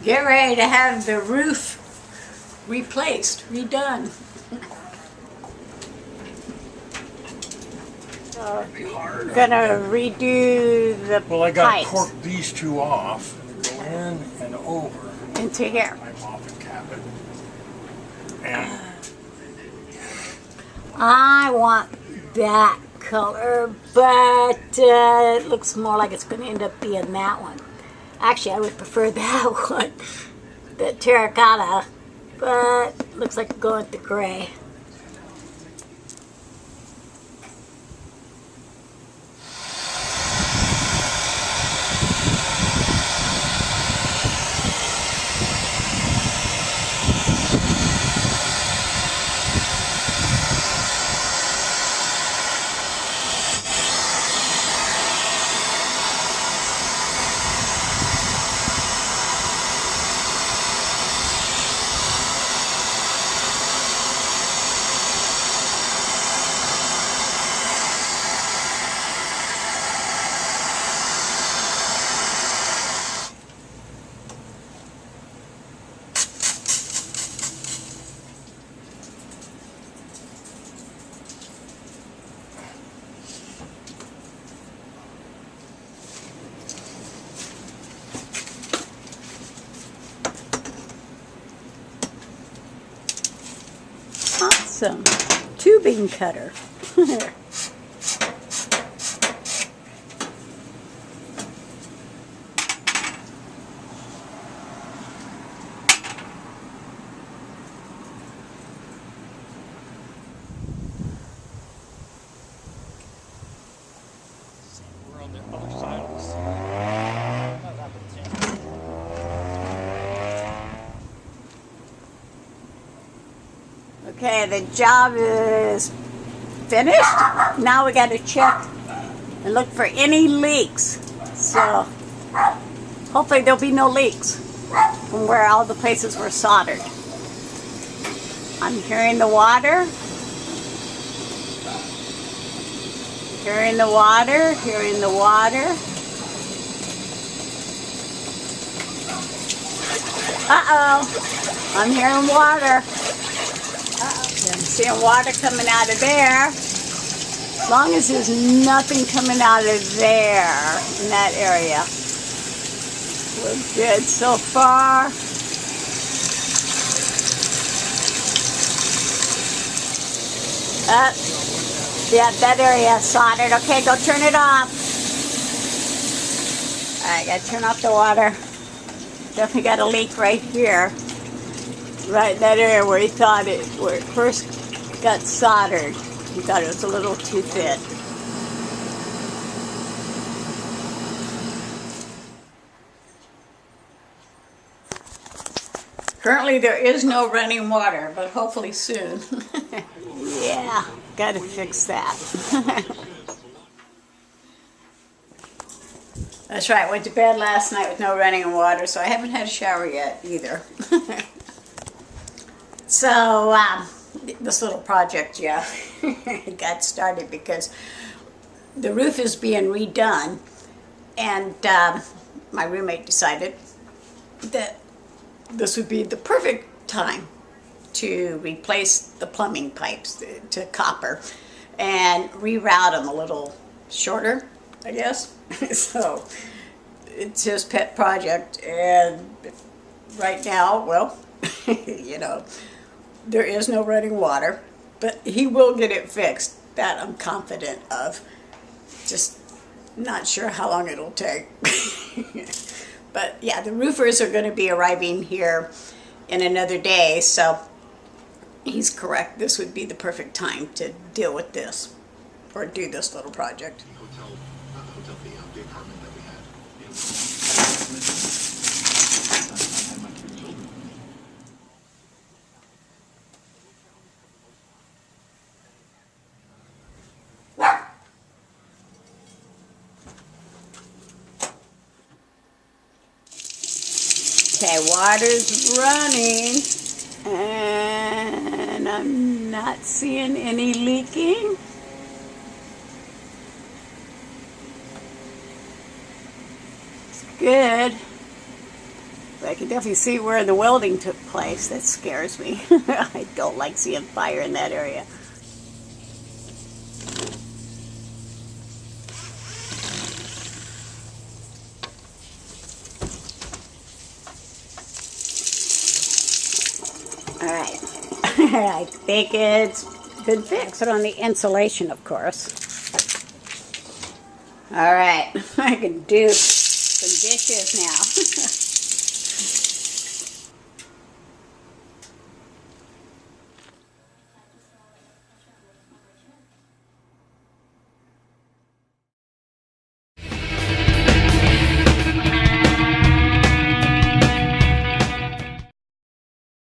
Get ready to have the roof replaced, redone. Hard. Gonna redo the Well, I got to pipes cork these two off, go in and over. into here. I'm off and cap it. And I want that color, but it looks more like it's going to end up being that one. Actually, I would prefer that one, the terracotta, but looks like going with the gray. Awesome. Tubing cutter. we're on the other side of this. Okay, the job is finished. Now we got to check and look for any leaks. So hopefully there'll be no leaks from where all the places were soldered. I'm hearing the water. Hearing the water, hearing the water. Uh-oh, I'm hearing water. I'm seeing water coming out of there. As long as there's nothing coming out of there in that area, we're good so far. Yeah, that area is soldered. Okay, go turn it off. Alright, gotta turn off the water. Definitely got a leak right here. Right in that area where he thought where it first got soldered. He thought it was a little too thin. Currently there is no running water, but hopefully soon. Yeah, gotta fix that. That's right, went to bed last night with no running water, so I haven't had a shower yet either. So, this little project, yeah, got started because the roof is being redone, and my roommate decided that this would be the perfect time to replace the plumbing pipes to copper and reroute them a little shorter, I guess. So, it's his pet project, and right now, well, you know, there is no running water, but he will get it fixed. That I'm confident of. Just not sure how long it'll take. But yeah, the roofers are going to be arriving here in another day, so he's correct. This would be the perfect time to deal with this or do this little project. The apartment that we had. Okay, water's running, and I'm not seeing any leaking. It's good. If I can can definitely see where the welding took place. That scares me. I don't like seeing fire in that area. All right. I think it's been fixed. Put on the insulation, of course. All right. I can do some dishes now.